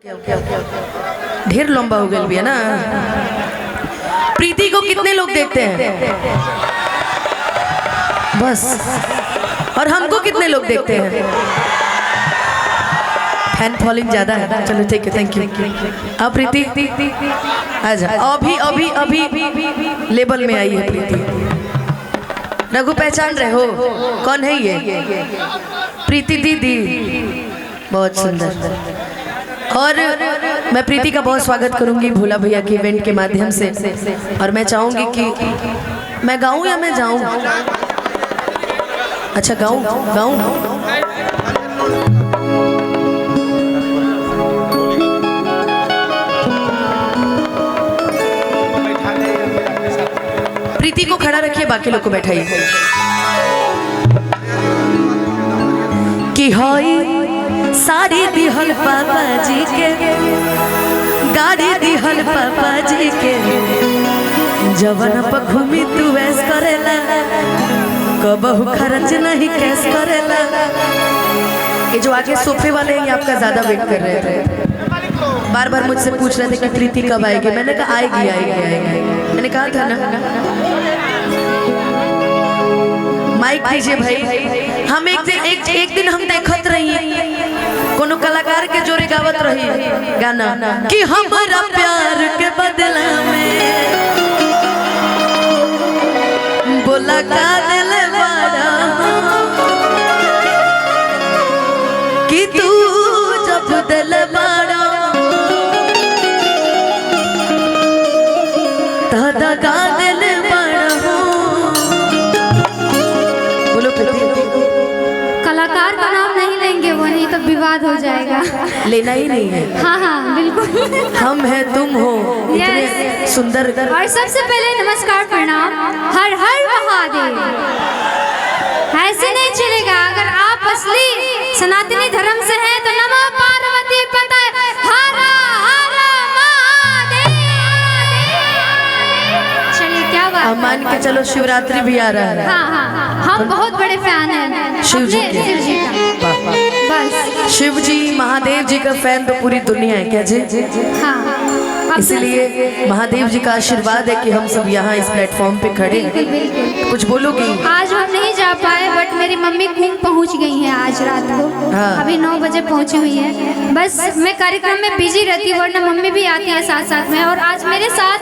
ढेर लंबा हो गया भी है ना। प्रीति को कितने लोग देखते हैं बस, और हमको कितने लोग देखते हैं? फैन फॉलोइंग ज्यादा है। चलो ठीक है, थैंक यू। अब प्रीति आजा, अभी अभी अभी लेवल में आई है प्रीति। रघु पहचान रहे हो कौन है ये? प्रीति दीदी, बहुत सुंदर। और मैं प्रीति का बहुत स्वागत करूंगी भोला भैया के इवेंट के माध्यम से। और मैं चाहूंगी कि मैं गाऊं या मैं जाऊं? अच्छा गाऊं, गाऊं। प्रीति को खड़ा रखिए, बाकी लोग को बैठाइए। कि हाय साड़ी दिहल पापा जी के, गाड़ी दिहल पापा जी के, जवन पर घूमी तू ऐस करेला, कबहू खर्च नहीं कैस करेला। ये जो आगे सोफे वाले हैं, आपका ज्यादा वेट कर रहे थे, बार बार मुझसे पूछ रहे थे कि प्रीति कब आएगी। मैंने कहा आएगी आएगी आएगी, मैंने कहा था ना। माइक दीजिए भाई। हम एक दिन हम देखत रही कोनो कलाकार के जोरे गावत रही गाना कि हमारा प्यार के बदला में बोला का दिल बड़ा, कि तू जब दिल बड़ा दादा का दिल बड़ा। बोलो कलाकार का नाम नहीं लेंगे, वो नहीं तो विवाद हो जाएगा। लेना ही नहीं है। हाँ हाँ बिल्कुल। हम हैं तुम हो, इतने सुंदर। और सबसे पहले नमस्कार प्रणाम, हर हर महादेव। ऐसे नहीं चलेगा, अगर आप असली सनातनी धर्म से हैं तो नमो पार्वती पते हर हर महादेव। चलिए क्या बात। मान के चलो शिवरात्रि भी आ रहा है। हाँ हाँ, हम बहुत बड़े फैन हैं शिव जी के। शिव जी का। बस शिव जी महादेव जी का फैन तो पूरी दुनिया है क्या जी? हाँ, इसलिए महादेव जी का आशीर्वाद है कि हम सब यहाँ इस प्लेटफॉर्म पे खड़े हैं। कुछ बोलोगी? आज हम नहीं जा पाए, बट मेरी मम्मी कुंभ पहुँच गई हैं आज रात को। हाँ। अभी 9 बजे पहुँची हुई है। बस मैं कार्यक्रम में बिजी रहती हूँ, वरना मम्मी भी आती है साथ साथ में। और आज मेरे साथ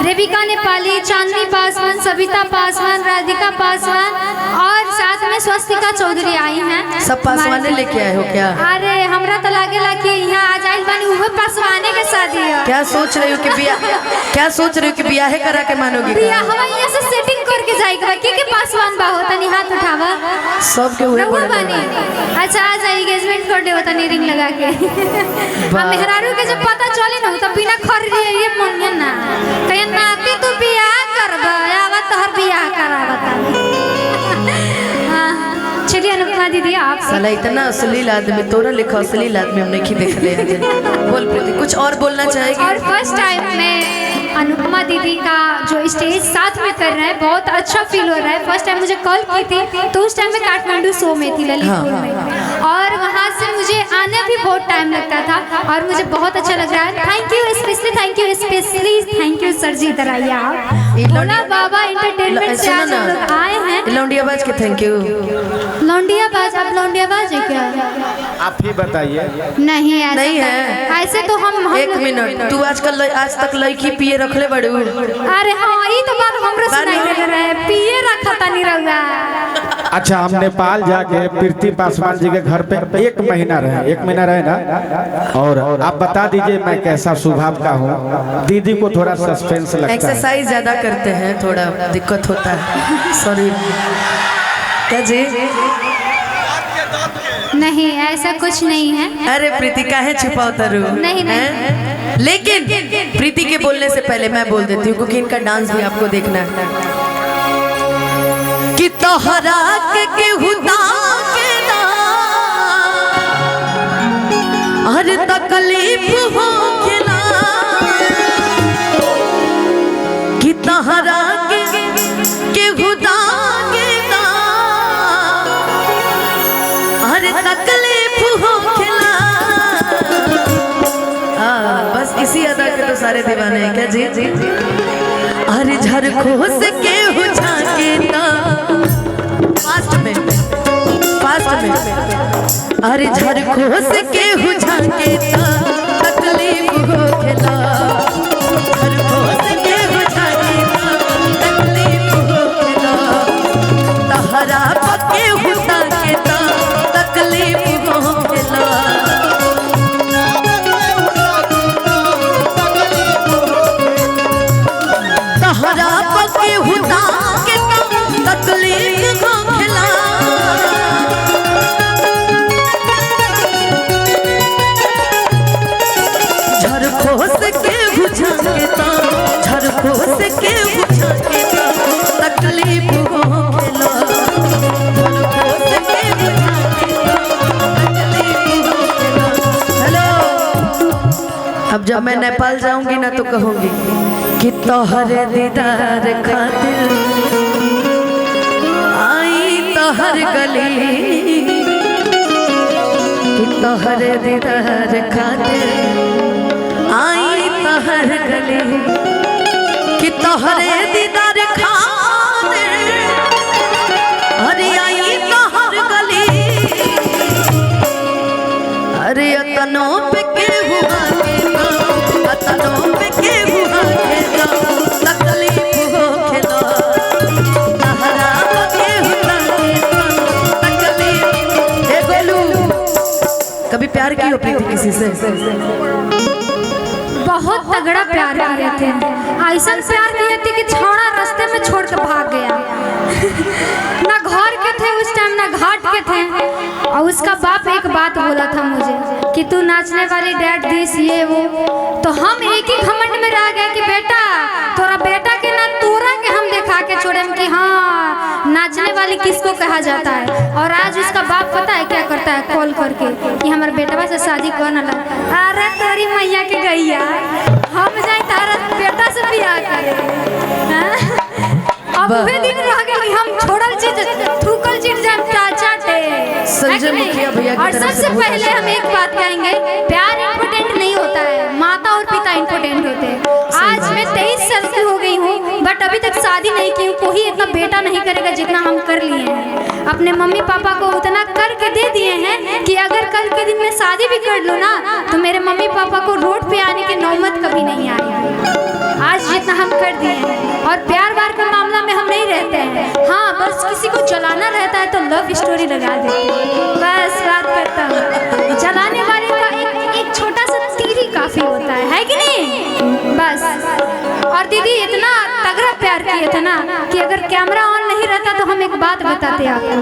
रेबिका नेपाली, चांदनी पासवान, सविता पासवान, राधिका पासवान और साथ में स्वस्तिका चौधरी आई हैं। सब पासवाने लेके आए हो क्या? अरे हमरा तो लागे ला कि यहाँ आ जाए बनी वो पासवाने के शादी है। क्या सोच रही हो कि क्या सोच रही हो कि ब्याहे करा के मानोगी? बिया हवा यहाँ से सेटिंग करके जाएगा के पासवान बा होता नहीं, हाथ उठावा सब के हुए बड़े बने। अच्छा आ जाए एंगेजमेंट कर दे होता नहीं, रिंग लगा के। हम मेहरारू के जब पता चले ना तो बिना खरीदे ये मंगे ना कहीं ना कि तू बियाह करबा आवा तो हर बियाह करावता। चलिए अनुपमा दीदी आप साला इतना अश्लील आदमी, तोरा लिखा अश्लील आदमी हम नहीं देख ले। बोल प्रीति, कुछ और बोलना चाहेगी? और फर्स्ट टाइम में अनुपमा दीदी का जो स्टेज साथ में कर रहे हैं, बहुत अच्छा फील हो रहा है। फर्स्ट टाइम मुझे कॉल की थी तो उस टाइम में काठमांडू शो में थी, ललितपुर में, और वहाँ से मुझे आने भी बहुत टाइम लगता था और मुझे बहुत अच्छा लग रहा है। Thank you specially thank you sir जी। इधर आइए आप, भोला बाबा एंटरटेनमेंट से आज हम लोग आए हैं। लौंडियाबाज के थैंक यू। लौंडियाबाज, आप लौंडियाबाज है क्या? आप ही बताइए। नहीं ऐसा नहीं है। ऐसे तो हम एक मिनट, तू आजकल आज तक लड़की पिए रखले बड़ू? अरे हाँ, ये तो बात हमरे सुनाई दे रहा है, पिए रखा था नहीं रहा। अच्छा, हम नेपाल जाके प्रीति पासवान जी के घर पे 1 महीना रहे। 1 महीना रहे ना। और आप बता दीजिए मैं कैसा स्वभाव का हूँ। दीदी को थोड़ा सस्पेंस लगता है। एक्सरसाइज ज्यादा करते हैं, थोड़ा दिक्कत होता है। सॉरी क्या जी? नहीं ऐसा कुछ नहीं है। अरे प्रीति काहे छुपाओ तरू? नहीं नहीं। लेकिन प्रीति के बोलने से पहले मैं बोल देती हूँ, क्योंकि इनका डांस भी आपको देखना है। कि तोहरा के हुदा के ना हर तकलीफ हो खिला, कि तोहरा के हुदा के ना हर तकलीफ हो खिला, सारे दीवाने हैं क्या जी? अरे झरखोस के हो झाके ता फास्ट में अरे झरखोस के हो झाके ता तकलीफ हो खेला झरखोस के हो झाके ता तकलीफ हो खेला तहरा पके हुता के ता तकलीफ हो खेला तहरा पके हुता के ता तकलीफ हो खेला झरखोस के बुझा के ता झरखोस के बुझा के ता तकलीफ हो खेला झरखोस के बुझा के ता तकलीफ हो खेला। हेलो, अब जब मैं नेपाल जाऊंगी ना तो कहूंगी कि तोहरे दीदार खातिर आई तोहर गली कि तोहरे दीदार खातिर आई तोहर गली कि तोहरे दीदार खातिर अरे आई तोहर गली अरे अतनो पे के हुआ के अतनो पे के हुआ के तकलीफ हो खेला तहरा के हुआ के तकलीफ। हे गोलू, कभी प्यार की हो प्रीति किसी से? बहुत तगड़ा प्यार किए थे, ऐसा प्यार किए थे कि छोड़ा रास्ते में छोड़ कर भाग गया। ना घर के थे उस टाइम ना घाट के थे, और उसका बाप एक बात बोला था मुझे कि तू नाचने वाली डैड दिस ये वो, तो हम एक ही घमंड में रह गए कि बेटा तोरा बेटा के ना तोरा के हम दिखा के छोड़े कि हाँ नाचने वाली किसको कहा जाता है। और आज उसका बाप पता है क्या करता है, कॉल करके कि हमारे बेटवा से शादी करना लगा। अरे तोरी मैया के गैया हम जाए तारा बेटा से बियाह करे। अब वे दिन रह गए कि हम छोड़ल चीज थूकल चीज जाम चाटे। संजय मुखिया भैया की और तरफ से सबसे पहले हम एक बात कहेंगे, प्यार इम्पोर्टेंट नहीं होता है, माता और पिता इम्पोर्टेंट होते हैं। आज मैं 23 साल की हो गई हूँ बट अभी तक शादी नहीं की हूँ। कोई इतना बेटा नहीं करेगा जितना हम कर लिए हैं। अपने मम्मी पापा को उतना करके दे दिए हैं कि अगर कल के दिन में शादी भी कर लूँ ना तो मेरे मम्मी पापा को रोड पे आने की नौबत कभी नहीं आई। आज जितना हम कर दिए हैं। और प्यार वार का मामला में हम नहीं रहते हैं। हाँ, बस किसी को जलाना रहता है तो लव स्टोरी लगा देते हैं, बस बात करता हूँ। जलाने वाले का एक छोटा सा तीर ही काफी होता है कि नहीं? बस। और दीदी इतना तगड़ा प्यार किए थे ना कि अगर कैमरा ऑन नहीं रहता तो हम एक बात बताते आपको,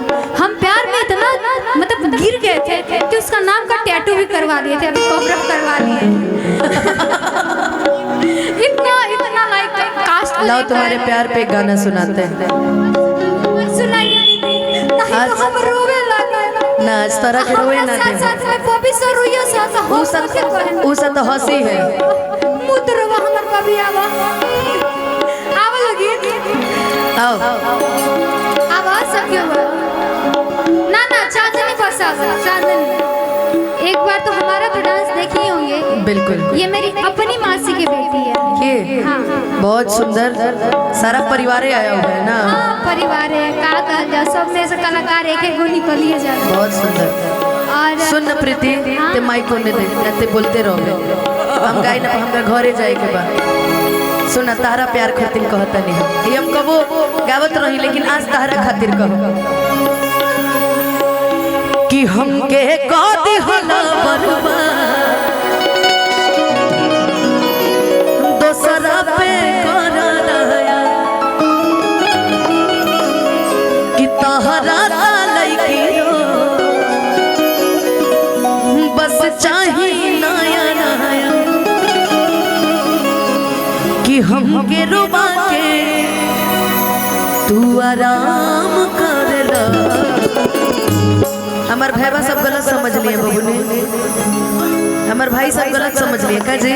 हम प्यार में इतना मतलब गिर गए थे कि उसका नाम का टैटू भी करवा लिए थे, अभी कवरअप करवा लिए। इतना लाइक कास्ट। लाओ तुम्हारे प्यार पे गाना सुनाते हैं। सुनाइए दीदी, नहीं तो हम रोवे लगे ना आज तरह के रोए ना दे। साथ में पपी सर रोइया साथ ऊ सब तो हंसी है। मुतरवा हमर पपी आवा लगी आओ आवाज सब क्यों ना चांदनी बस आवा चांदनी। एक बार तो हमारा तो डांस देखे ही होंगे। बिल्कुल, ये मेरी अपनी मासी की बेटी है। ये हाँ। बहुत सुंदर, सारा परिवार आया हुआ है ना। हाँ, परिवार है का सब में से कलाकार एक एक गो निकलिए जाते। बहुत सुंदर। और सुन प्रीति ते माइक ने दे ते बोलते रहोगे हम गाई ना हमका घरे जाए के बाद। सुना तारा प्यार खातिर कहता नहीं ये हम कबो गावत रही लेकिन आज तारा खातिर कहो कि हमके कदी होला बर्बाद दोसरा पे कर दया कि तहरा लइकी बस चाही नया नया कि हमके रुबा के तू आराम कर ला। हमार भाईबा सब गलत समझ लिए बबू ने, हमार भाई सब गलत समझ लिए का जी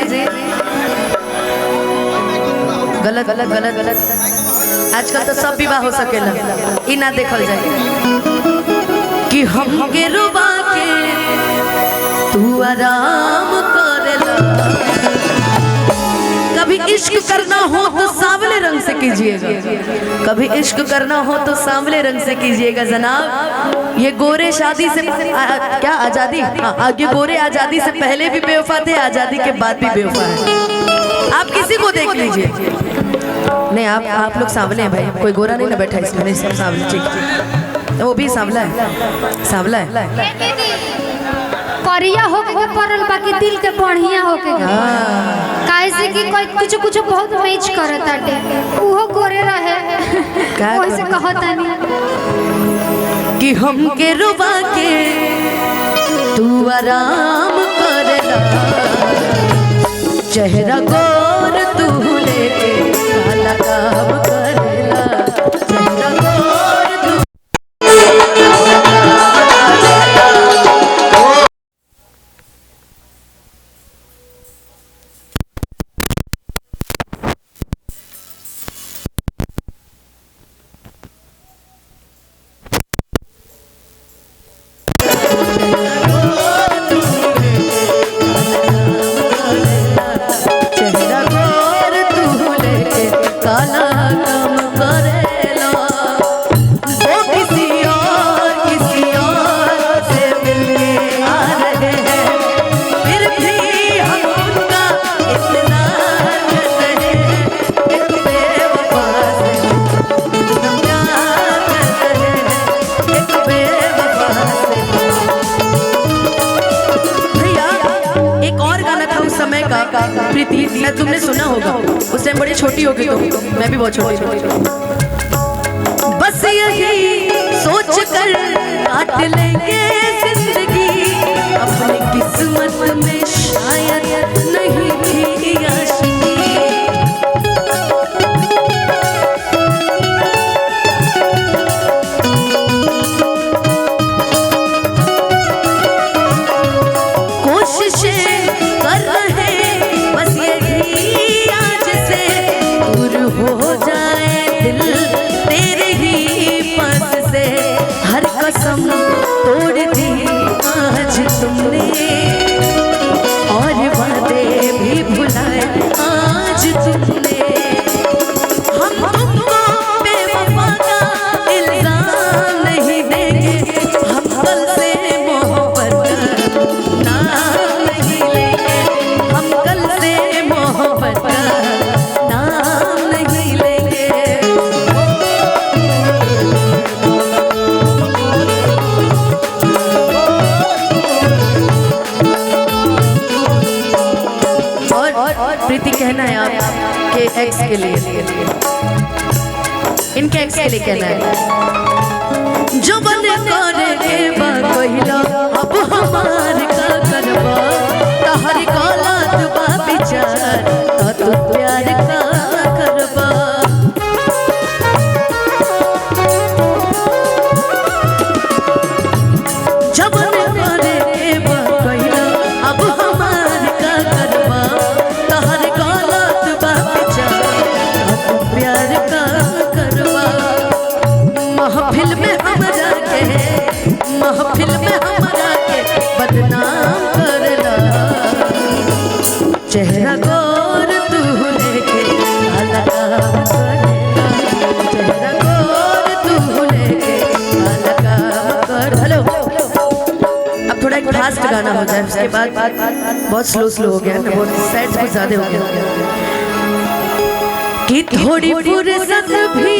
गलत गलत गलत गलत। आजकल तो सब विवाह हो सकेला ई ना देखल जाए कि हमके रुबा के तू आराम कर ला इश्क करना हो तो सांवले रंग से कीजिएगा, कभी इश्क करना हो तो सांवले रंग से कीजिएगा जनाब। ये गोरे शादी से क्या आजादी, ये गोरे आजादी से पहले भी बेवफा थे, आजादी के बाद भी बेवफा है। आप किसी को देख लीजिए, नहीं आप लोग सांवले हैं भाई, कोई गोरा नहीं ना बैठा इसमें, नहीं सब सांवले, ठीक वो भी सांवला है, सांवला है। करिया होके के परल बाकी दिल के बढ़िया होके काहे से कि कोई कुछ कुछ बहुत मैच करत आटे, उहो गोरे रहे वैसे कहता नहीं कि हम के रुबा के तू आराम करला, चेहरा गोर तू लेके काला काम करला, चेहरा गोर तू प्रीति, मैं तुमने सुना होगा, उस टाइम बड़ी छोटी होगी तो मैं भी बहुत छोटी। बस यही सोच कर काट लेंगे जिंदगी, अपनी किस्मत में शायद नहीं थी आशिकी। कोशिशें कर रहे हो जाए दिल तेरे ही पास से, हर कसम तोड़ दी आज तुमने, और वादे भी भुलाए आज तुमने। हम तुमको बेवफा का इल्जाम नहीं देंगे, हम कल से मोहब्बत का नाम नहीं लेंगे, हम कल से मोहब्बत का प्रीति कहना है आपके एक्स के लिए, इनके एक्स के लिए कहना है, जो बने करे के बहिला अब हमार का करबा, तहरी काला दुबा विचार तू प्यार का करबा। जब बने करे के बहिला अब हमार का करबा, तहर गलत बात प्यार का करवा। महफिल में हमरा के, महफिल में हमरा के बदनाम करला, चेहरा गोर तू लेके काला काम करेला, चेहरा गोर तू लेके काला काम कर। हेलो, अब थोड़ा एक फास्ट गाना हो जाए, उसके बाद बहुत स्लो हो गया ना, बहुत सैड कुछ ज्यादा हो गया कि थोड़ी फुर्सत भी